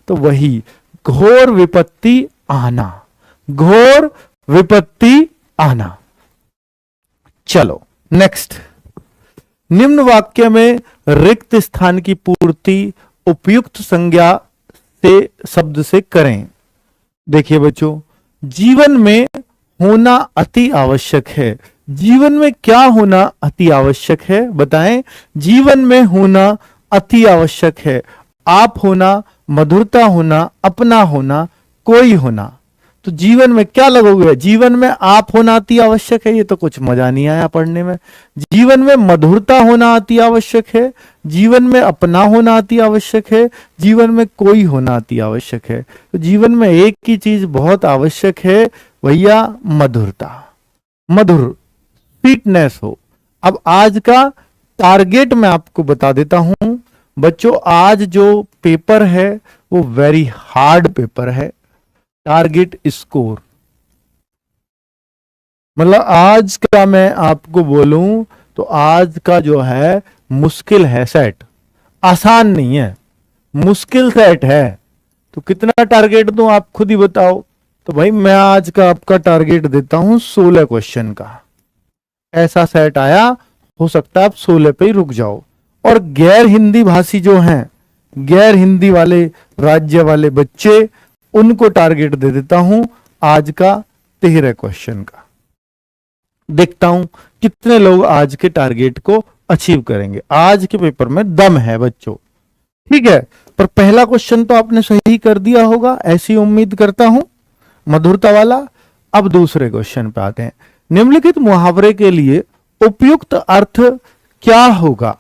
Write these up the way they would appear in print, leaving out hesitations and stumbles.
तो वही घोर विपत्ति आना, घोर विपत्ति आना। चलो नेक्स्ट, निम्न वाक्य में रिक्त स्थान की पूर्ति उपयुक्त संज्ञा से शब्द से करें। देखिए बच्चों, जीवन में होना अति आवश्यक है। जीवन में क्या होना अति आवश्यक है बताएं? जीवन में होना अति आवश्यक है। आप होना, मधुरता होना, अपना होना, कोई होना। तो जीवन में क्या लगोगे? जीवन में आप होना अति आवश्यक है, ये तो कुछ मजा नहीं आया पढ़ने में। जीवन में मधुरता होना अति आवश्यक है, जीवन में अपना होना अति आवश्यक है, जीवन में कोई होना अति आवश्यक है। तो जीवन में एक ही चीज बहुत आवश्यक है भैया, मधुरता, मधुर, स्वीटनेस हो। अब आज का टारगेट मैं आपको बता देता हूं बच्चों। आज जो पेपर है वो वेरी हार्ड पेपर है। टारगेट स्कोर मतलब आज का मैं आपको बोलूं तो आज का जो है मुश्किल है सेट, आसान नहीं है, मुश्किल सेट है। तो कितना टारगेट दूं आप खुद ही बताओ। तो भाई मैं आज का आपका टारगेट देता हूं 16 क्वेश्चन का। ऐसा सेट आया, हो सकता है आप 16 पे ही रुक जाओ। और गैर हिंदी भाषी जो हैं, गैर हिंदी वाले राज्य वाले बच्चे, उनको टारगेट दे देता हूं आज का 13 क्वेश्चन का। देखता हूं कितने लोग आज के टारगेट को अचीव करेंगे। आज के पेपर में दम है बच्चों, ठीक है। पर पहला क्वेश्चन तो आपने सही कर दिया होगा, ऐसी उम्मीद करता हूं, मधुरता वाला। अब दूसरे क्वेश्चन पे आते हैं। निम्नलिखित मुहावरे के लिए उपयुक्त अर्थ क्या होगा?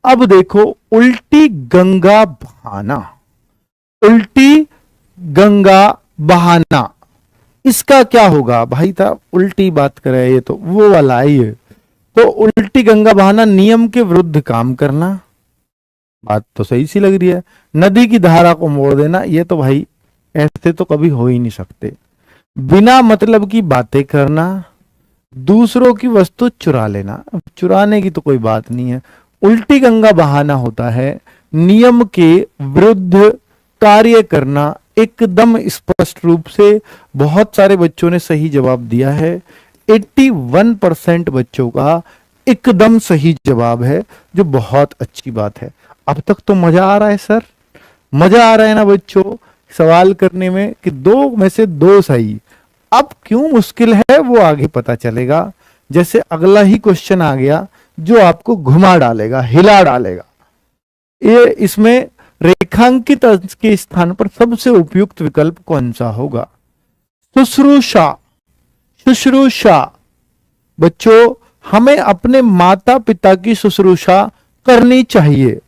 अब देखो, उल्टी गंगा बहाना, उल्टी गंगा बहाना, इसका क्या होगा भाई? था उल्टी बात करे, ये तो वो वाला है ये। तो उल्टी गंगा बहाना, नियम के विरुद्ध काम करना, बात तो सही सी लग रही है। नदी की धारा को मोड़ देना, ये तो भाई ऐसे तो कभी हो ही नहीं सकते। बिना मतलब की बातें करना, दूसरों की वस्तु चुरा लेना, चुराने की तो कोई बात नहीं है। उल्टी गंगा बहाना होता है नियम के विरुद्ध कार्य करना। एकदम स्पष्ट रूप से बहुत सारे बच्चों ने सही जवाब दिया है। 81% बच्चों का एकदम सही जवाब है, जो बहुत अच्छी बात है। अब तक तो मजा आ रहा है सर, मजा आ रहा है ना बच्चों सवाल करने में कि 2 में से 2 सही। अब क्यों मुश्किल है वो आगे पता चलेगा। जैसे अगला ही क्वेश्चन आ गया जो आपको घुमा डालेगा, हिला डालेगा। ये इसमें रेखांकित अंश के स्थान पर सबसे उपयुक्त विकल्प कौन सा होगा? शुश्रूषा, शुश्रूषा। बच्चों हमें अपने माता पिता की शुश्रूषा करनी चाहिए।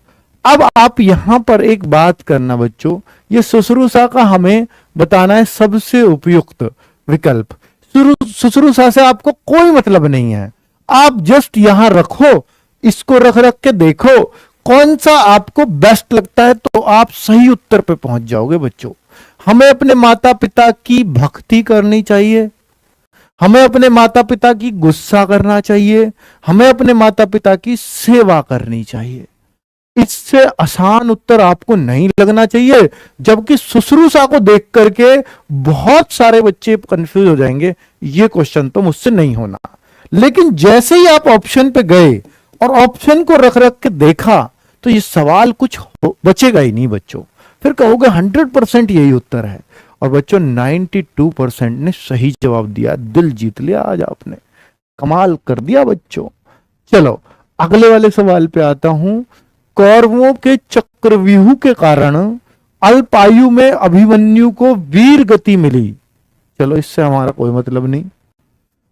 अब आप यहां पर एक बात करना बच्चों, ये शुश्रूषा का हमें बताना है सबसे उपयुक्त विकल्प। शुश्रूषा से आपको कोई मतलब नहीं है, आप जस्ट यहां रखो, इसको रख रख के देखो कौन सा आपको बेस्ट लगता है, तो आप सही उत्तर पे पहुंच जाओगे बच्चों। हमें अपने माता पिता की भक्ति करनी चाहिए, हमें अपने माता पिता की गुस्सा करना चाहिए, हमें अपने माता पिता की सेवा करनी चाहिए। इससे आसान उत्तर आपको नहीं लगना चाहिए। जबकि शुश्रूषा को देख करके बहुत सारे बच्चे कंफ्यूज हो जाएंगे, ये क्वेश्चन तो मुझसे नहीं होना। लेकिन जैसे ही आप ऑप्शन पे गए और ऑप्शन को रख रख के देखा, तो ये सवाल कुछ बचेगा ही नहीं बच्चों। फिर कहोगे 100% यही उत्तर है। और बच्चों 92% ने सही जवाब दिया, दिल जीत लिया आज आपने, कमाल कर दिया बच्चों। चलो अगले वाले सवाल पे आता हूं। कौरवों के चक्रव्यूह के कारण अल्पायु में अभिमन्यु को वीर गति मिली। चलो इससे हमारा कोई मतलब नहीं।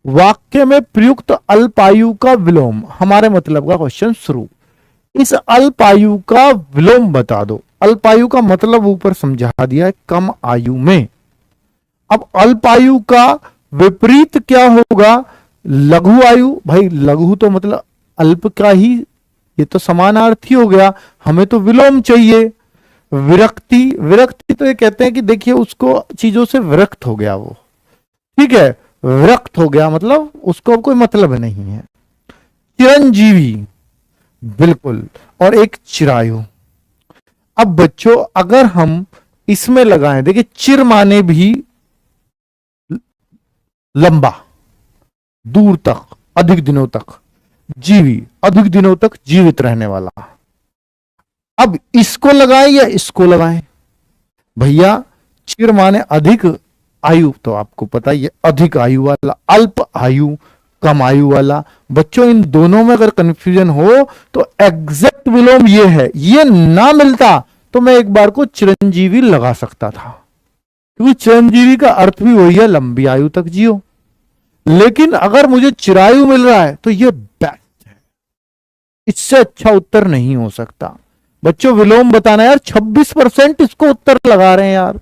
वाक्य में प्रयुक्त अल्पायु का विलोम, हमारे मतलब का क्वेश्चन शुरू। इस अल्पायु का विलोम बता दो। अल्पायु का मतलब ऊपर समझा दिया है, कम आयु में। अब अल्पायु का विपरीत क्या होगा? लघु आयु। भाई लघु तो मतलब अल्प का ही, ये तो समानार्थी हो गया, हमें तो विलोम चाहिए। विरक्ति, विरक्ति तो ये कहते हैं कि देखिए उसको चीजों से विरक्त हो गया वो, ठीक है, विरक्त हो गया मतलब उसको कोई मतलब नहीं है। चिरंजीवी, बिल्कुल, और एक चिरायु। अब बच्चों अगर हम इसमें लगाएं। देखिए चिर माने भी लंबा, दूर तक, अधिक दिनों तक, जीवी, अधिक दिनों तक जीवित रहने वाला। अब इसको लगाएं या इसको लगाएं? भैया चिर माने अधिक आयु, तो आपको पता ही है अधिक आयु वाला, अल्प आयु, कम आयु वाला। बच्चों इन दोनों में अगर कंफ्यूजन हो तो एग्जैक्ट विलोम ये है। ये ना मिलता तो मैं एक बार को चिरंजीवी लगा सकता था, क्योंकि चिरंजीवी का अर्थ भी वही है, लंबी आयु तक जियो। लेकिन अगर मुझे चिरायु मिल रहा है तो ये बेस्ट है, इससे अच्छा उत्तर नहीं हो सकता। बच्चों विलोम बताना यार, 26% इसको उत्तर लगा रहे हैं यार।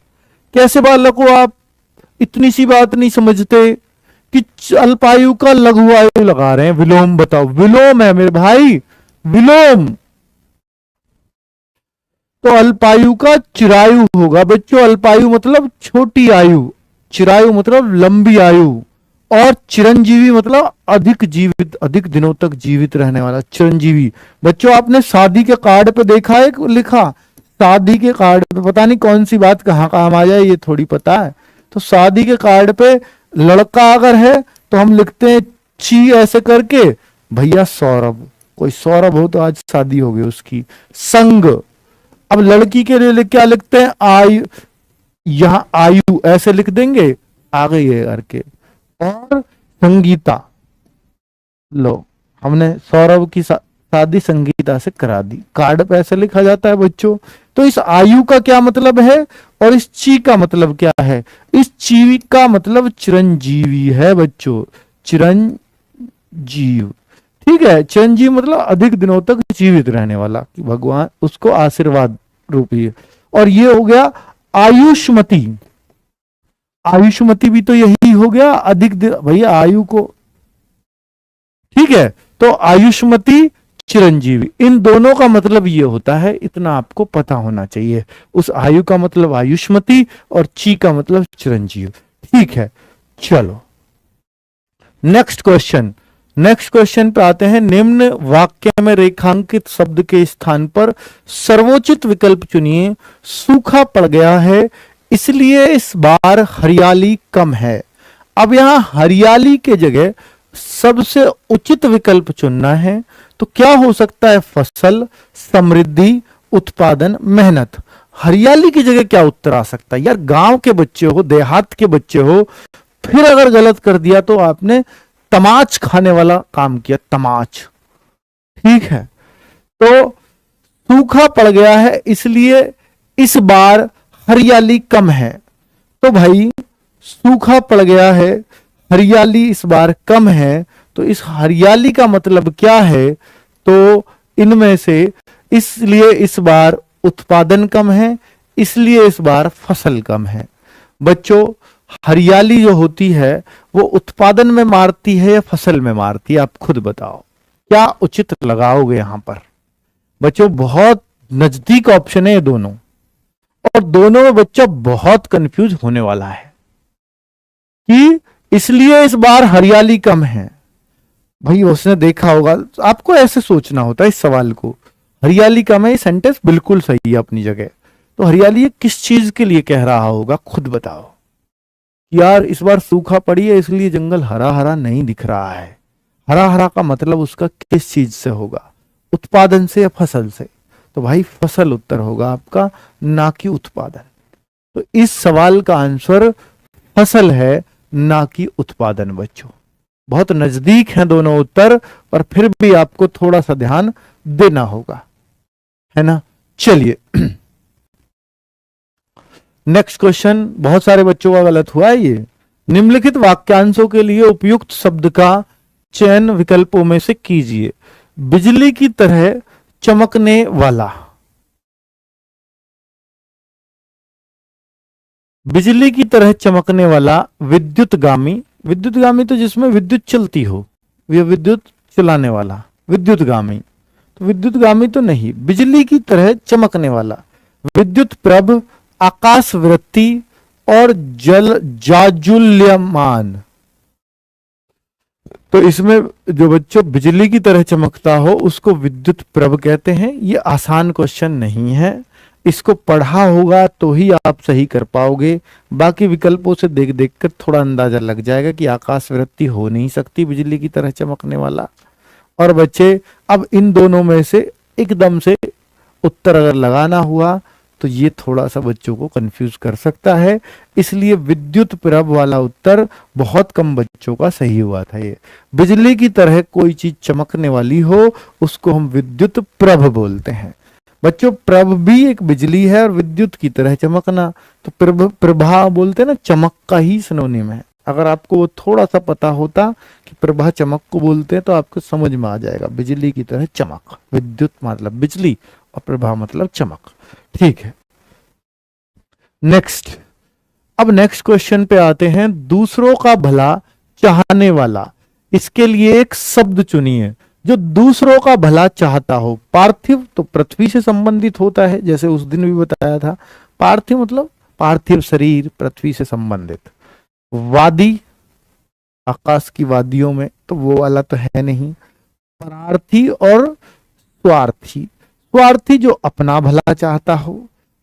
कैसे बालक हो आप, इतनी सी बात नहीं समझते कि अल्पायु का लघु आयु लगा रहे हैं। विलोम बताओ, विलोम है मेरे भाई, विलोम। तो अल्पायु का चिरायु होगा बच्चों। अल्पायु मतलब छोटी आयु, चिरायु मतलब लंबी आयु, और चिरंजीवी मतलब अधिक जीवित, अधिक दिनों तक जीवित रहने वाला चिरंजीवी। बच्चों आपने शादी के कार्ड पे देखा है लिखा, शादी के कार्ड पे पता नहीं कौन सी बात कहाँ काम आ जाए ये थोड़ी पता है। तो शादी के कार्ड पे लड़का अगर है तो हम लिखते हैं ची ऐसे करके, भैया सौरभ, कोई सौरभ हो तो आज शादी होगी उसकी, संग। अब लड़की के लिए क्या लिखते हैं, आयु, यहां आयु ऐसे लिख देंगे आगे ये करके, और संगीता। लो हमने सौरभ की शादी संगीता से करा दी, कार्ड पे ऐसे लिखा जाता है बच्चों। तो इस आयु का क्या मतलब है और इस ची का मतलब क्या है? इस ची का मतलब चिरंजीवी है बच्चों, चिरंजीव। ठीक है, चिरंजीव मतलब अधिक दिनों तक जीवित रहने वाला, कि भगवान उसको आशीर्वाद रूपी है। और ये हो गया आयुष्मती। आयुष्मती भी तो यही हो गया, अधिक दिन भैया आयु को। ठीक है, तो आयुष्मती, चिरंजीवी, इन दोनों का मतलब ये होता है, इतना आपको पता होना चाहिए। उस आयु का मतलब आयुष्मती और ची का मतलब चिरंजीव। ठीक है, चलो नेक्स्ट क्वेश्चन। नेक्स्ट क्वेश्चन पे आते हैं। निम्न वाक्य में रेखांकित शब्द के स्थान पर सर्वोचित विकल्प चुनिए। सूखा पड़ गया है इसलिए इस बार हरियाली कम है। अब यहां हरियाली के जगह सबसे उचित विकल्प चुनना है, तो क्या हो सकता है? फसल, समृद्धि, उत्पादन, मेहनत। हरियाली की जगह क्या उत्तर आ सकता है यार? गांव के बच्चे हो, देहात के बच्चे हो, फिर अगर गलत कर दिया तो आपने तमाच खाने वाला काम किया, तमाच। ठीक है, तो सूखा पड़ गया है इसलिए इस बार हरियाली कम है। तो भाई सूखा पड़ गया है, हरियाली इस बार कम है, तो इस हरियाली का मतलब क्या है? तो इनमें से इसलिए इस बार उत्पादन कम है, इसलिए इस बार फसल कम है। बच्चों हरियाली जो होती है वो उत्पादन में मारती है या फसल में मारती है? आप खुद बताओ, क्या उचित लगाओगे यहां पर? बच्चों बहुत नजदीक ऑप्शन है ये दोनों, और दोनों में बच्चा बहुत कंफ्यूज होने वाला है कि इसलिए इस बार हरियाली कम है। भाई उसने देखा होगा, आपको ऐसे सोचना होता है इस सवाल को, हरियाली कम है, ये सेंटेंस बिल्कुल सही है अपनी जगह, तो हरियाली किस चीज के लिए कह रहा होगा? खुद बताओ यार। इस बार सूखा पड़ी है इसलिए जंगल हरा हरा नहीं दिख रहा है। हरा हरा का मतलब उसका किस चीज से होगा? उत्पादन से या फसल से? तो भाई फसल उत्तर होगा आपका, ना कि उत्पादन। तो इस सवाल का आंसर फसल है, ना कि उत्पादन। बच्चों बहुत नजदीक हैं दोनों उत्तर, पर फिर भी आपको थोड़ा सा ध्यान देना होगा, है ना। चलिए नेक्स्ट क्वेश्चन। बहुत सारे बच्चों का गलत हुआ है ये। निम्नलिखित वाक्यांशों के लिए उपयुक्त शब्द का चयन विकल्पों में से कीजिए। बिजली की तरह चमकने वाला, बिजली की तरह चमकने वाला, विद्युतगामी। विद्युतगामी तो जिसमें विद्युत चलती हो, यह विद्युत चलाने वाला विद्युतगामी। तो विद्युतगामी तो नहीं, बिजली की तरह चमकने वाला, विद्युत प्रभ, आकाश वृत्ति और जल जाजुल्यमान। तो इसमें जो बच्चों बिजली की तरह चमकता हो उसको विद्युत प्रभ कहते हैं। ये आसान क्वेश्चन नहीं है, इसको पढ़ा होगा तो ही आप सही कर पाओगे। बाकी विकल्पों से देख देख कर थोड़ा अंदाजा लग जाएगा कि आकाश वृत्ति हो नहीं सकती बिजली की तरह चमकने वाला। और बच्चे अब इन दोनों में से एकदम से उत्तर अगर लगाना हुआ तो ये थोड़ा सा बच्चों को कंफ्यूज कर सकता है, इसलिए विद्युत प्रभ वाला उत्तर बहुत कम बच्चों का सही हुआ था। ये बिजली की तरह कोई चीज चमकने वाली हो उसको हम विद्युत प्रभ बोलते हैं। बच्चों प्रभ भी एक बिजली है और विद्युत की तरह चमकना, तो प्रभा बोलते हैं ना, चमक का ही सिनोनिम है। अगर आपको वो थोड़ा सा पता होता कि प्रभा चमक को बोलते हैं तो आपको समझ में आ जाएगा, बिजली की तरह चमक, विद्युत मतलब बिजली और प्रभा मतलब चमक। ठीक है, नेक्स्ट। अब नेक्स्ट क्वेश्चन पे आते हैं। दूसरों का भला चाहने वाला, इसके लिए एक शब्द चुनिए जो दूसरों का भला चाहता हो। पार्थिव तो पृथ्वी से संबंधित होता है, जैसे उस दिन भी बताया था। पार्थिव मतलब पार्थिव शरीर, पृथ्वी से संबंधित। वादी आकाश की वादियों में, तो वो वाला तो है नहीं। परार्थी और स्वार्थी, स्वार्थी जो अपना भला चाहता हो,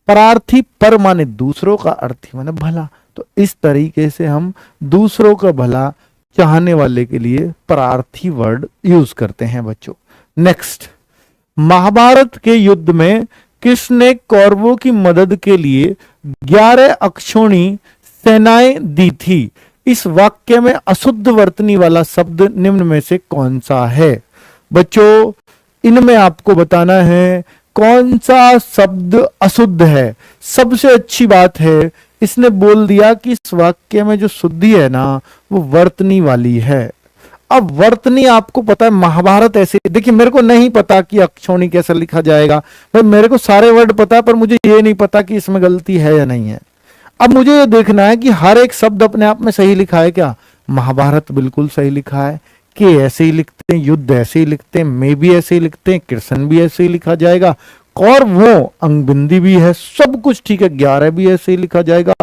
परार्थी पर माने दूसरों का, अर्थी माने भला। तो इस तरीके से हम दूसरों का भला चाहने वाले के लिए परार्थी वर्ड यूज करते हैं बच्चों। नेक्स्ट, महाभारत के युद्ध में कृष्ण ने कौरवों की मदद के लिए 11 अक्षौणी सेनाएं दी थी। इस वाक्य में अशुद्ध वर्तनी वाला शब्द निम्न में से कौन सा है? बच्चों इनमें आपको बताना है कौन सा शब्द अशुद्ध है। सबसे अच्छी बात है इसने बोल दिया कि इस वाक्य में जो शुद्धि है ना वो वर्तनी वाली है। अब वर्तनी आपको पता है, महाभारत ऐसे, देखिए मेरे को नहीं पता कि अक्षौणी कैसे लिखा जाएगा भाई, मेरे को सारे वर्ड पता है पर मुझे ये नहीं पता कि इसमें गलती है या नहीं है। अब मुझे ये देखना है कि हर एक शब्द अपने आप में सही लिखा है क्या। महाभारत बिल्कुल सही लिखा है, के ऐसे ही लिखते हैं, युद्ध ऐसे ही लिखते हैं, मैं भी ऐसे ही लिखते हैं, कृष्ण भी ऐसे ही लिखा जाएगा, और वो अंगबिंदी भी है, सब कुछ ठीक है, 11 भी ऐसे ही लिखा जाएगा,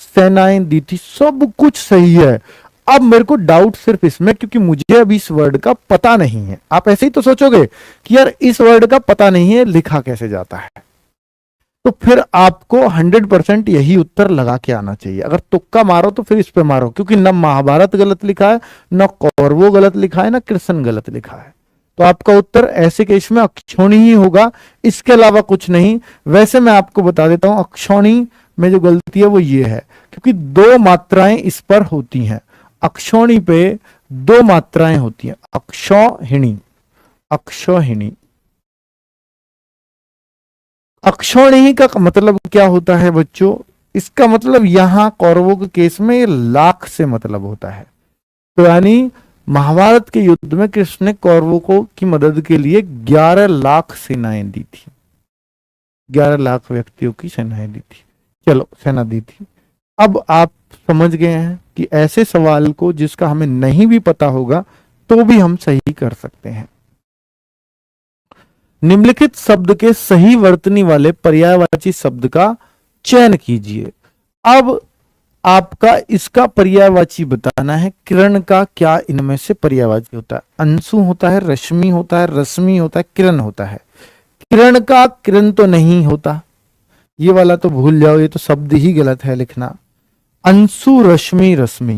सेनाएं दी थी, सब कुछ सही है। अब मेरे को डाउट सिर्फ इसमें, क्योंकि मुझे अभी इस वर्ड का पता नहीं है। आप ऐसे ही तो सोचोगे कि यार इस वर्ड का पता नहीं है, लिखा कैसे जाता है, तो फिर आपको 100% यही उत्तर लगा के आना चाहिए। अगर तुक्का मारो तो फिर इस पे मारो, क्योंकि न महाभारत गलत लिखा है, न कौरवों गलत लिखा है, न कृष्ण गलत लिखा है। तो आपका उत्तर ऐसे केस में अक्षौणी ही होगा, इसके अलावा कुछ नहीं। वैसे मैं आपको बता देता हूं अक्षौणी में जो गलती है वो ये है, क्योंकि 2 मात्राएं इस पर होती हैं। अक्षौणी पे 2 मात्राएं होती हैं, अक्षौहिणी, अक्षौहिणी। अक्षौणी का मतलब क्या होता है बच्चों? इसका मतलब यहां कौरवों के केस में ये लाख से मतलब होता है। तो यानी महाभारत के युद्ध में कृष्ण ने कौरवों को की मदद के लिए 11 लाख सेनाएं दी थी, 11 लाख व्यक्तियों की सेनाएं दी थी। चलो सेना दी थी। अब आप समझ गए हैं कि ऐसे सवाल को जिसका हमें नहीं भी पता होगा तो भी हम सही कर सकते हैं। निम्नलिखित शब्द के सही वर्तनी वाले पर्यायवाची शब्द का चयन कीजिए। अब आपका इसका पर्यायवाची बताना है। किरण का क्या इनमें से पर्यायवाची होता है? अंशु होता है, रश्मि होता है, रश्मि होता है, किरण होता है। किरण का किरण तो नहीं होता, ये वाला तो भूल जाओ, ये तो शब्द ही गलत है लिखना। अंशु रश्मि रश्मि,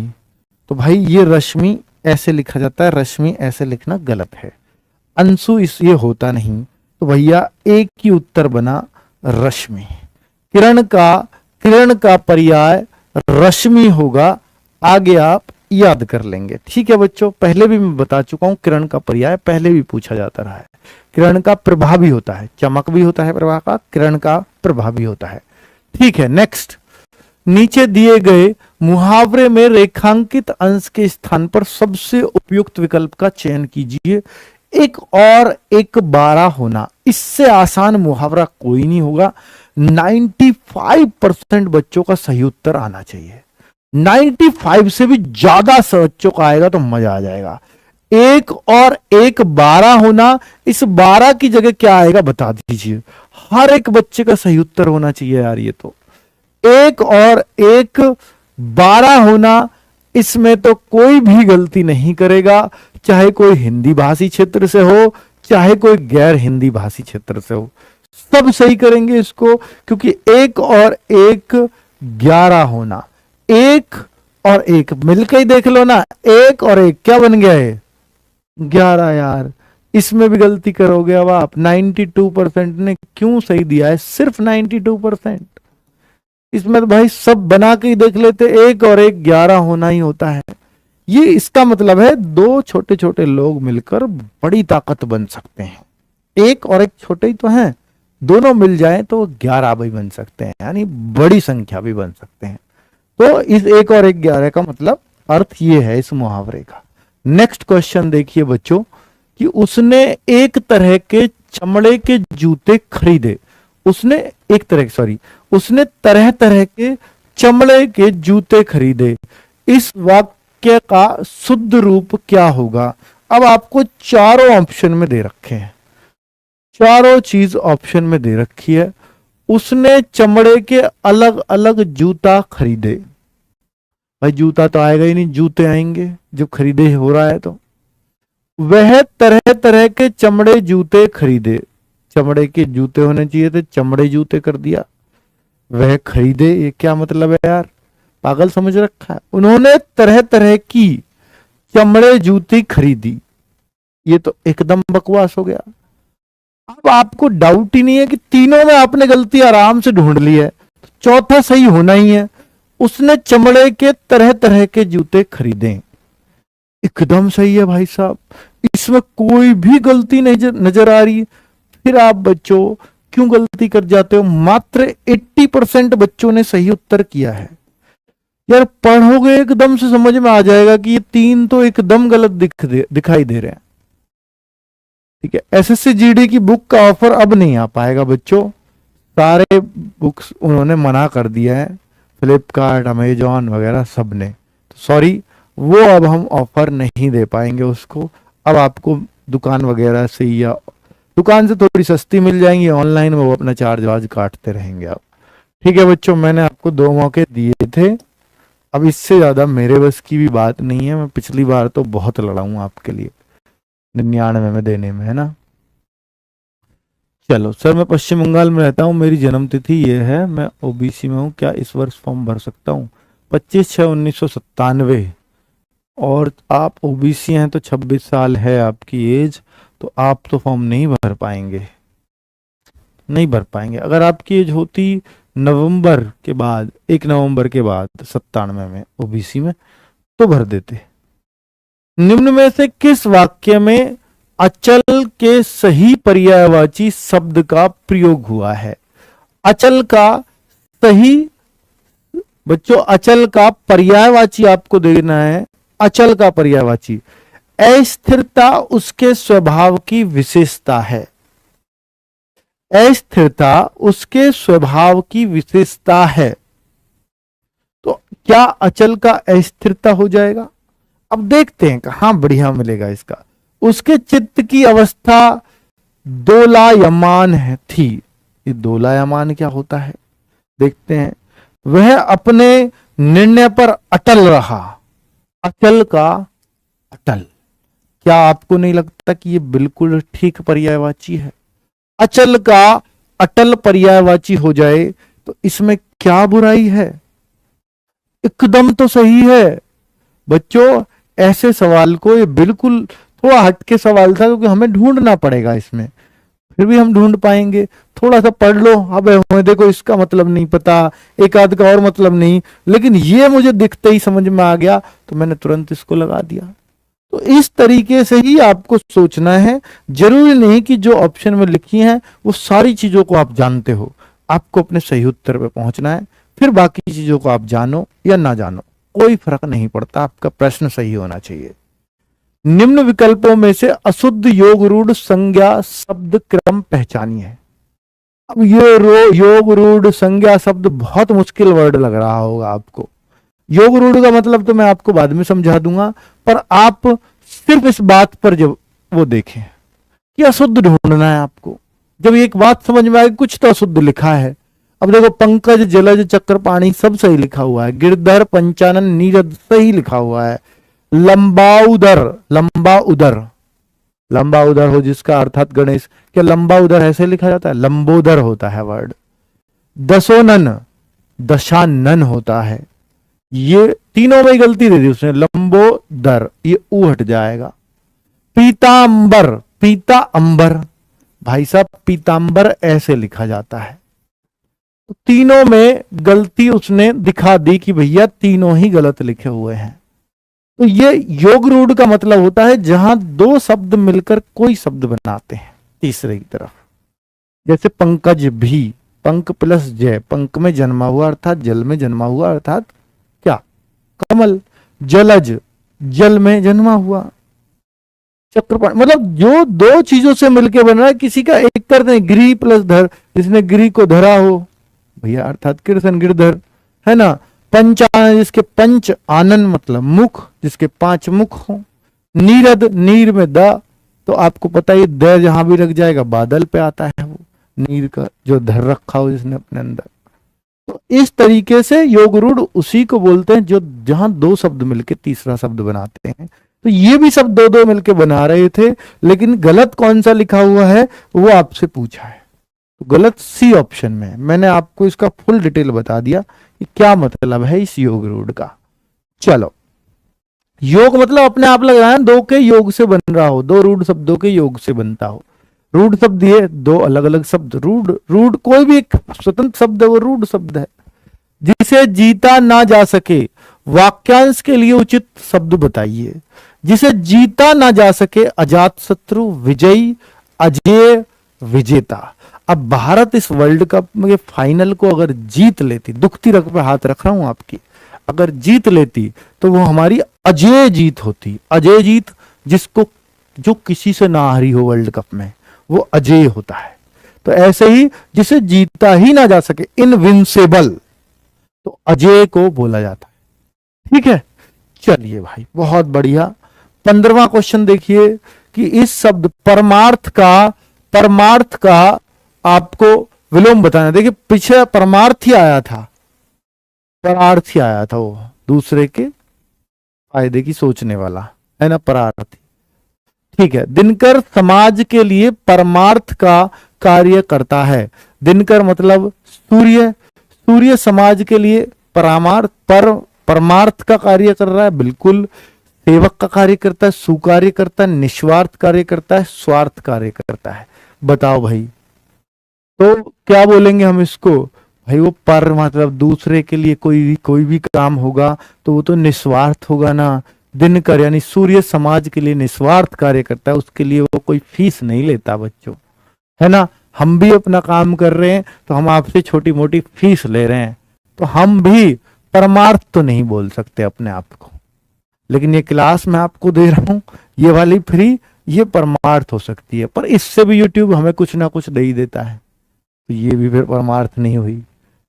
तो भाई ये रश्मि ऐसे लिखा जाता है, रश्मि ऐसे लिखना गलत है। अंशु इस ये होता नहीं, तो भैया एक ही उत्तर बना रश्मि। किरण का पर्याय रश्मि होगा, आगे आप याद कर लेंगे। ठीक है बच्चों, पहले भी मैं बता चुका हूं किरण का पर्याय पहले भी पूछा जाता रहा है। किरण का प्रभा भी होता है, चमक भी होता है प्रभा का, किरण का प्रभा भी होता है। ठीक है, नेक्स्ट। नीचे दिए गए मुहावरे में रेखांकित अंश के स्थान पर सबसे उपयुक्त विकल्प का चयन कीजिए। एक और एक 12 होना, इससे आसान मुहावरा कोई नहीं होगा। 95% बच्चों का सही उत्तर आना चाहिए। 95 से भी ज्यादा बच्चों का आएगा तो मजा आ जाएगा। एक और एक 12 होना, इस 12 की जगह क्या आएगा बता दीजिए। हर एक बच्चे का सही उत्तर होना चाहिए यार। ये तो एक और एक 12 होना, इसमें तो कोई भी गलती नहीं करेगा, चाहे कोई हिंदी भाषी क्षेत्र से हो, चाहे कोई गैर हिंदी भाषी क्षेत्र से हो, सब सही करेंगे इसको, क्योंकि 1 और 1 11 होना, 1 और 1 मिलकर ही देख लो ना, 1 और 1 क्या बन गया है? 11 यार। इसमें भी गलती करोगे अब आप। 92% ने क्यों सही दिया है? सिर्फ 92%। इसमें तो भाई सब बना के ही देख लेते, 1 और 1 11 होना ही होता है। ये इसका मतलब है दो छोटे छोटे लोग मिलकर बड़ी ताकत बन सकते हैं। 1 और 1 छोटे ही तो हैं, दोनों मिल जाएं तो 11 भी बन सकते हैं, यानी बड़ी संख्या भी बन सकते हैं। तो इस 1 और 1 11 का मतलब अर्थ ये है इस मुहावरे का। नेक्स्ट क्वेश्चन देखिए बच्चों, कि उसने एक तरह के चमड़े के जूते खरीदे। उसने तरह तरह के चमड़े के जूते खरीदे। इस वाक्य का शुद्ध रूप क्या होगा? अब आपको चारों ऑप्शन में दे रखे हैं, चारों चीज ऑप्शन में दे रखी है। उसने चमड़े के अलग अलग जूता खरीदे। भाई जूता तो आएगा ही नहीं, जूते आएंगे जब खरीदे हो रहा है। तो वह तरह तरह के चमड़े जूते खरीदे। चमड़े के जूते होने चाहिए थे, चमड़े जूते कर दिया। वह खरीदे, ये क्या मतलब है यार? पागल समझ रखा है। उन्होंने तरह तरह की चमड़े जूती खरीदी, ये तो एकदम बकवास हो गया। अब आपको डाउट ही नहीं है कि तीनों में आपने गलती आराम से ढूंढ ली है, तो चौथा सही होना ही है। उसने चमड़े के तरह तरह के जूते खरीदे, एकदम सही है भाई साहब, इसमें कोई भी गलती नहीं नजर आ रही। फिर आप बच्चों क्यों गलती कर जाते हो? मात्र 80% बच्चों ने सही उत्तर किया है। यार पढ़ोगे एकदम से समझ में आ जाएगा कि ये 3 तो एकदम गलत दिखाई दे रहे हैं। ठीक है, एसएससी जीडी की बुक का ऑफर अब नहीं आ पाएगा बच्चों, सारे बुक्स उन्होंने मना कर दिया है, फ्लिपकार्ट, अमेजॉन वगैरह सब ने। तो सॉरी, वो अब हम ऑफर नहीं दे पाएंगे उसको। अब आपको दुकान वगैरह से, या दुकान से थोड़ी सस्ती मिल जाएंगी, ऑनलाइन में वो अपना चार्ज वार्ज काटते रहेंगे आप। ठीक है बच्चों, मैंने आपको 2 मौके दिए थे, अब इससे ज्यादा मेरे बस की भी बात नहीं है। मैं पिछली बार तो बहुत लड़ा हूं आपके लिए 99 में देने में, है ना। चलो सर, मैं पश्चिम बंगाल में रहता हूँ, मेरी जन्मतिथि ये है, मैं ओबीसी में हूँ, क्या इस वर्ष फॉर्म भर सकता हूँ? 25/6/1997। और आप ओबीसी हैं तो 26 साल है आपकी एज, तो आप तो फॉर्म नहीं भर पाएंगे, नहीं भर पाएंगे। अगर आपकी एज होती नवंबर के बाद, 1 नवंबर के बाद 97 में ओबीसी में, तो भर देते। निम्न में से किस वाक्य में अचल के सही पर्यायवाची शब्द का प्रयोग हुआ है? अचल का सही, बच्चों अचल का पर्यायवाची आपको देना है। अचल का पर्यायवाची, अस्थिरता उसके स्वभाव की विशेषता है। अस्थिरता उसके स्वभाव की विशेषता है, तो क्या अचल का अस्थिरता हो जाएगा? अब देखते हैं कहां बढ़िया मिलेगा इसका। उसके चित्त की अवस्था दोलायमान है थी। ये दोलायमान क्या होता है देखते हैं। वह अपने निर्णय पर अटल रहा। अचल का अटल, क्या आपको नहीं लगता कि ये बिल्कुल ठीक पर्यायवाची है? अचल का अटल पर्यायवाची हो जाए तो इसमें क्या बुराई है? एकदम तो सही है बच्चों। ऐसे सवाल को, ये बिल्कुल थोड़ा हटके सवाल था क्योंकि हमें ढूंढना पड़ेगा इसमें, फिर भी हम ढूंढ पाएंगे। थोड़ा सा पढ़ लो, अब हमें देखो इसका मतलब नहीं पता, एक आध का और मतलब नहीं, लेकिन ये मुझे दिखते ही समझ में आ गया तो मैंने तुरंत इसको लगा दिया। तो इस तरीके से ही आपको सोचना है। जरूरी नहीं कि जो ऑप्शन में लिखी हैं वो सारी चीजों को आप जानते हो, आपको अपने सही उत्तर पे पहुंचना है। फिर बाकी चीजों को आप जानो या ना जानो, कोई फर्क नहीं पड़ता, आपका प्रश्न सही होना चाहिए। निम्न विकल्पों में से अशुद्ध योग रूढ़ संज्ञा शब्द क्रम पहचानिए। अब ये योग रूढ़ संज्ञा शब्द बहुत मुश्किल वर्ड लग रहा होगा आपको। योग रूढ़ का मतलब तो मैं आपको बाद में समझा दूंगा, पर आप सिर्फ इस बात पर जब वो देखें कि अशुद्ध ढूंढना है आपको। जब एक बात समझ में आएगी कुछ तो अशुद्ध लिखा है। अब देखो, पंकज, जलज, चक्रपाणी सब सही लिखा हुआ है, गिरधर, पंचानन, नीरद सही लिखा हुआ है, लंबा उदर लंबा उदर हो जिसका, अर्थात गणेश। क्या लंबा उदर ऐसे लिखा जाता है? लंबोदर होता है वर्ड। दशोनन, दशानन होता है। ये तीनों में गलती दे दी उसने, लंबोदर ये ऊ हट जाएगा। पीतांबर, पीता अंबर, भाई साहब पीतांबर ऐसे लिखा जाता है। तो तीनों में गलती उसने दिखा दी कि भैया तीनों ही गलत लिखे हुए हैं। तो ये योग रूढ़ का मतलब होता है जहां दो शब्द मिलकर कोई शब्द बनाते हैं तीसरे की तरफ। जैसे पंकज भी, पंक प्लस जय, पंक में जन्मा हुआ अर्थात जल में जन्मा हुआ अर्थात क्या? कमल। जलज, जल में जन्मा हुआ। चक्रपाणी, मतलब जो दो चीजों से मिलकर बन रहा है, किसी का एक करते हैं गिरी प्लस धर, जिसने गिरी को धरा हो भैया अर्थात कृष्ण गिरधर, है ना। पंचानन, जिसके पंच आनन मतलब मुख, जिसके 5 मुख हो। नीरद, नीर में द, तो आपको पता है द जहां भी लग जाएगा बादल पे आता है, वो नीर का जो धर रखा हो जिसने अपने अंदर। तो इस तरीके से योग रूढ़ उसी को बोलते हैं जो जहां दो शब्द मिलके तीसरा शब्द बनाते हैं। तो ये भी सब दो दो मिलके बना रहे थे, लेकिन गलत कौन सा लिखा हुआ है वो आपसे पूछा है। तो गलत सी ऑप्शन में। मैंने आपको इसका फुल डिटेल बता दिया कि क्या मतलब है इस योग रूढ़ का। चलो, योग मतलब अपने आप लग रहा है दो के योग से बन रहा हो, दो रूढ़ शब्दों के योग से बनता हो। रूढ़ शब्द ये दो अलग अलग शब्द। रूढ़, रूढ़ कोई भी एक स्वतंत्र शब्द है, वो रूढ़ शब्द है। जिसे जीता ना जा सके, वाक्यांश के लिए उचित शब्द बताइए। जिसे जीता ना जा सके, अजात शत्रु, विजयी, अजेय, विजेता। अब भारत इस वर्ल्ड कप में फाइनल को अगर जीत लेती, दुखती रख पे हाथ रख रहा हूं आपकी, अगर जीत लेती तो वो हमारी अजेय जीत होती। अजेय जीत जिसको, जो किसी से ना हारी हो वर्ल्ड कप में, वो अजेय होता है। तो ऐसे ही जिसे जीता ही ना जा सके, इनविंसिबल, तो अजेय को बोला जाता है। ठीक है, चलिए भाई बहुत बढ़िया। 15वां क्वेश्चन देखिए कि इस शब्द परमार्थ का आपको विलोम बताना। देखिए पीछे परमार्थ ही आया था, परार्थ ही आया था, वो दूसरे के फायदे की सोचने वाला है ना, परार्थ। ठीक है, दिनकर समाज के लिए परमार्थ का कार्य करता है। दिनकर मतलब सूर्य, सूर्य समाज के लिए परमार्थ का कार्य कर रहा है। बिल्कुल, सेवक का कार्य करता है, सुकार्य करता है, निस्वार्थ कार्य करता है, स्वार्थ कार्य करता है। बताओ भाई, तो क्या बोलेंगे हम इसको? भाई वो पर मतलब दूसरे के लिए कोई भी काम होगा तो वो तो निस्वार्थ होगा ना। दिनकर यानी सूर्य समाज के लिए निस्वार्थ कार्य करता है, उसके लिए वो कोई फीस नहीं लेता बच्चों, है ना। हम भी अपना काम कर रहे हैं तो हम आपसे छोटी मोटी फीस ले रहे हैं, तो हम भी परमार्थ तो नहीं बोल सकते अपने आप को। लेकिन ये क्लास मैं आपको दे रहा हूं, ये वाली फ्री, ये परमार्थ हो सकती है। पर इससे भी यूट्यूब हमें कुछ ना कुछ दे ही देता है, तो ये भी फिर परमार्थ नहीं हुई,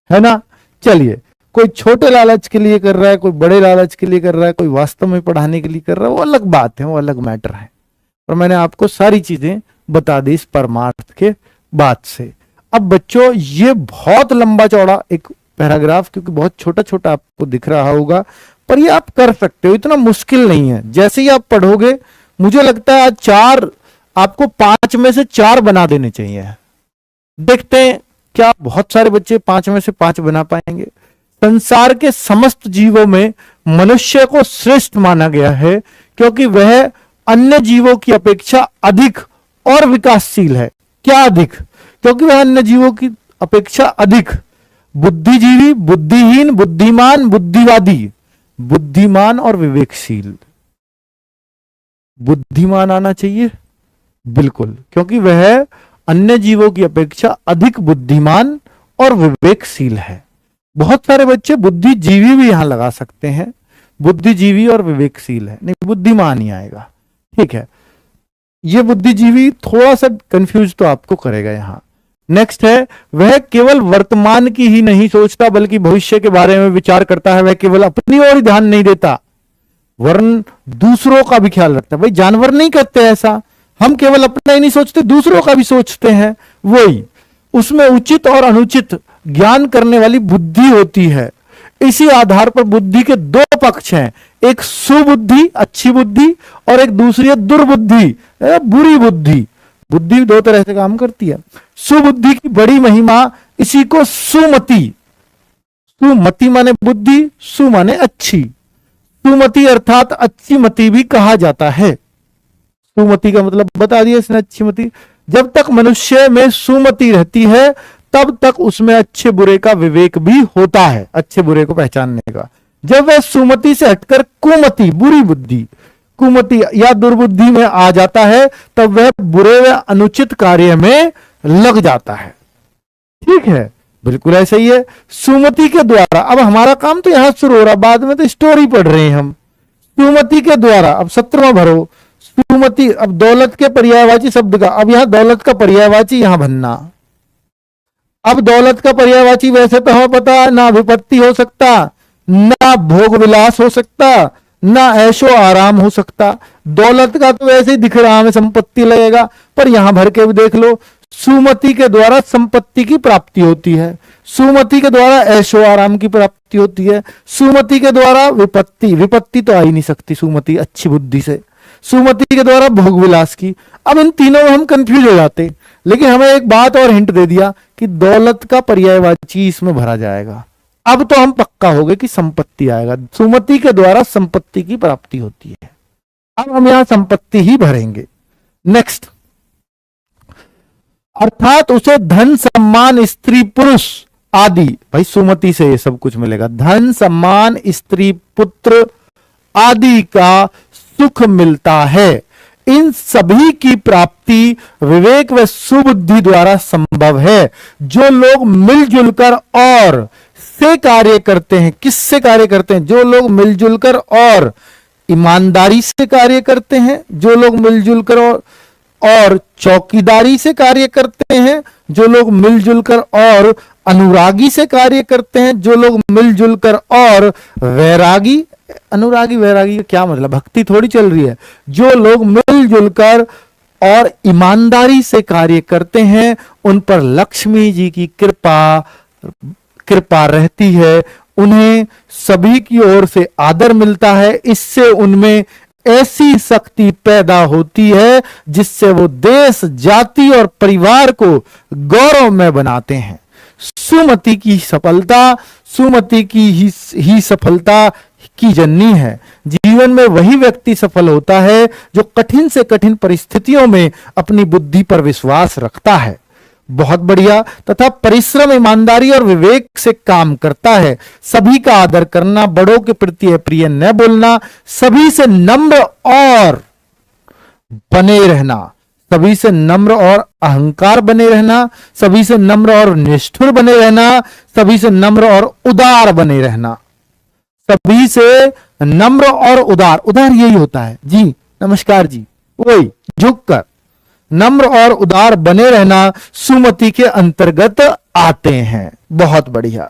है ना। चलिए, कोई छोटे लालच के लिए कर रहा है, कोई बड़े लालच के लिए कर रहा है, कोई वास्तव में पढ़ाने के लिए कर रहा है, वो अलग बात है, वो अलग मैटर है। और मैंने आपको सारी चीजें बता दी इस परमार्थ के बाद से। अब बच्चों ये बहुत लंबा चौड़ा एक पैराग्राफ, क्योंकि बहुत छोटा छोटा आपको दिख रहा होगा, पर ये आप कर सकते हो, इतना मुश्किल नहीं है। जैसे ही आप पढ़ोगे, मुझे लगता है आज 4 आपको 5 में से 4 बना देने चाहिए। देखते हैं क्या बहुत सारे बच्चे 5 में से 5 बना पाएंगे। संसार के समस्त जीवों में मनुष्य को श्रेष्ठ माना गया है क्योंकि वह अन्य जीवों की अपेक्षा अधिक और विकासशील है। क्या अधिक? क्योंकि वह अन्य जीवों की अपेक्षा अधिक बुद्धिजीवी, बुद्धिहीन, बुद्धिमान, बुद्धिवादी, बुद्धिमान और विवेकशील। बुद्धिमान आना चाहिए बिल्कुल, क्योंकि वह अन्य जीवों की अपेक्षा अधिक बुद्धिमान और विवेकशील है। बहुत सारे बच्चे बुद्धिजीवी भी यहां लगा सकते हैं, बुद्धिजीवी और विवेकशील है, नहीं बुद्धिमान ही आएगा। ठीक है, ये बुद्धिजीवी थोड़ा सा कंफ्यूज तो आपको करेगा यहां। नेक्स्ट है, वह केवल वर्तमान की ही नहीं सोचता बल्कि भविष्य के बारे में विचार करता है। वह केवल अपनी ओर ध्यान नहीं देता वरन दूसरों का भी ख्याल रखता है। भाई जानवर नहीं करते ऐसा, हम केवल अपना ही नहीं सोचते, दूसरों का भी सोचते हैं। वही उसमें उचित और अनुचित ज्ञान करने वाली बुद्धि होती है। इसी आधार पर बुद्धि के दो पक्ष हैं, एक सुबुद्धि अच्छी बुद्धि और एक दूसरी है दुर्बुद्धि बुरी बुद्धि। बुद्धि दो तरह से काम करती है। सुबुद्धि की बड़ी महिमा, इसी को सुमति, सुमति माने बुद्धि, सु माने अच्छी, सुमति अर्थात अच्छी मति भी कहा जाता है। सुमति का मतलब बता दिया इसने, अच्छी मति। जब तक मनुष्य में सुमति रहती है तब तक उसमें अच्छे बुरे का विवेक भी होता है, अच्छे बुरे को पहचानने का। जब वह सुमति से हटकर कुमति बुरी बुद्धि, कुमति या दुर्बुद्धि में आ जाता है तब वह बुरे व अनुचित कार्य में लग जाता है। ठीक है, बिल्कुल ऐसा ही है। सुमति के द्वारा, अब हमारा काम तो यहां शुरू हो रहा, बाद में तो स्टोरी पढ़ रहे हैं हम। सुमति के द्वारा, अब 17वां भरो। सुमति, अब दौलत के पर्यायवाची शब्द का, अब यहां दौलत का पर्यायवाची यहां बनना। अब दौलत का पर्यायवाची वैसे तो हमें पता है, ना विपत्ति हो सकता, ना भोग विलास हो सकता, ना ऐशो आराम हो सकता। दौलत का तो वैसे ही दिख रहा हमें संपत्ति लगेगा, पर यहां भर के भी देख लो, सुमति के द्वारा संपत्ति की प्राप्ति होती है, सुमति के द्वारा ऐशो आराम की प्राप्ति होती है, सुमति के द्वारा विपत्ति, विपत्ति तो आ ही नहीं सकती सुमति अच्छी बुद्धि से, सुमति के द्वारा भोग विलास की। अब इन तीनों में हम कंफ्यूज हो जाते, लेकिन हमें एक बात और हिंट दे दिया कि दौलत का पर्यायवाची इसमें भरा जाएगा। अब तो हम पक्का हो गए कि संपत्ति आएगा, सुमति के द्वारा संपत्ति की प्राप्ति होती है। अब हम यहां संपत्ति ही भरेंगे। नेक्स्ट, अर्थात उसे धन सम्मान स्त्री पुरुष आदि, भाई सुमति से ये सब कुछ मिलेगा, धन सम्मान स्त्री पुत्र आदि का सुख मिलता है। इन सभी की प्राप्ति विवेक व सुबुद्धि द्वारा संभव है। जो लोग मिलजुल कर और से कार्य करते हैं, किससे कार्य करते हैं? जो लोग मिलजुल कर और ईमानदारी से कार्य करते हैं, जो लोग मिलजुल कर और चौकीदारी से कार्य करते हैं, जो लोग मिलजुल कर और अनुरागी से कार्य करते हैं, जो लोग मिलजुल कर और वैरागी, अनुरागी वैरागी का क्या मतलब, भक्ति थोड़ी चल रही है। जो लोग मिलजुल कर और ईमानदारी से कार्य करते हैं उन पर लक्ष्मी जी की कृपा रहती है, उन्हें सभी की ओर से आदर मिलता है। इससे उनमें ऐसी शक्ति पैदा होती है जिससे वो देश, जाति और परिवार को गौरव में बनाते हैं। सुमति की सफलता, सुमति की ही सफलता की जननी है। जीवन में वही व्यक्ति सफल होता है जो कठिन से कठिन परिस्थितियों में अपनी बुद्धि पर विश्वास रखता है, बहुत बढ़िया, तथा परिश्रम, ईमानदारी और विवेक से काम करता है। सभी का आदर करना, बड़ों के प्रति अप्रिय न बोलना, सभी से नम्र और बने रहना, सभी से नम्र और अहंकार बने रहना, सभी से नम्र और निष्ठुर बने रहना, सभी से नम्र और उदार बने रहना, सभी से नम्र और उदार, उदार यही होता है जी, नमस्कार जी, वही झुककर नम्र और उदार बने रहना सुमति के अंतर्गत आते हैं। बहुत बढ़िया।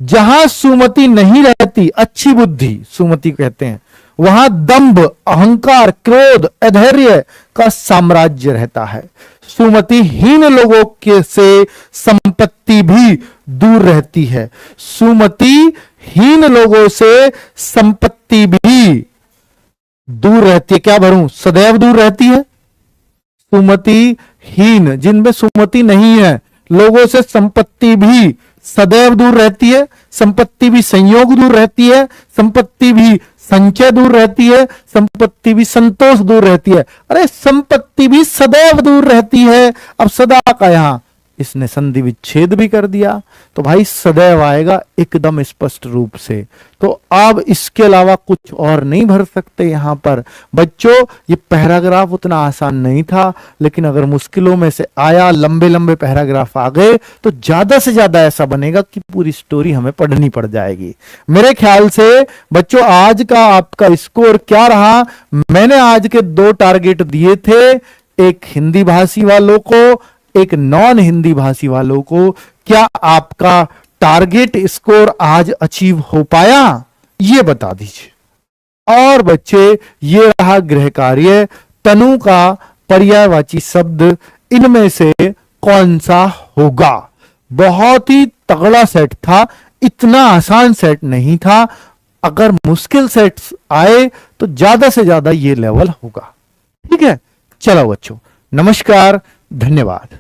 जहां सुमति नहीं रहती, अच्छी बुद्धि सुमति कहते हैं, वहां दंभ, अहंकार, क्रोध, अधैर्य का साम्राज्य रहता है। सुमतिहीन लोगों के से संपत्ति भी दूर रहती है। सुमतिहीन लोगों से संपत्ति भी दूर रहती है। क्या भरूं? सदैव दूर रहती है। सुमतिहीन, जिनमें सुमति नहीं है, लोगों से संपत्ति भी सदैव दूर रहती है, संपत्ति भी संयोग दूर रहती है, संपत्ति भी संचय दूर रहती है, संपत्ति भी संतोष दूर रहती है। अरे संपत्ति भी सदैव दूर रहती है। अब सदा का यहां इसने संधि विच्छेद भी कर दिया, तो भाई सदैव आएगा एकदम स्पष्ट रूप से। तो अब इसके अलावा कुछ और नहीं भर सकते यहां पर। बच्चों, ये पैराग्राफ उतना आसान नहीं था, लेकिन अगर मुश्किलों में से आया, लंबे लंबे पैराग्राफ आ गए, तो ज्यादा से ज्यादा ऐसा बनेगा कि पूरी स्टोरी हमें पढ़नी पड़ जाएगी। मेरे ख्याल से बच्चों आज का आपका स्कोर क्या रहा? मैंने आज के 2 टारगेट दिए थे, एक हिंदी भाषी वालों को, एक नॉन हिंदी भाषी वालों को। क्या आपका टारगेट स्कोर आज अचीव हो पाया? ये बता दीजिए। और बच्चे, ये रहा गृह कार्य। तनु का पर्यायवाची शब्द इनमें से कौन सा होगा? बहुत ही तगड़ा सेट था, इतना आसान सेट नहीं था। अगर मुश्किल सेट्स आए तो ज्यादा से ज्यादा ये लेवल होगा। ठीक है, चलो बच्चों, नमस्कार, धन्यवाद।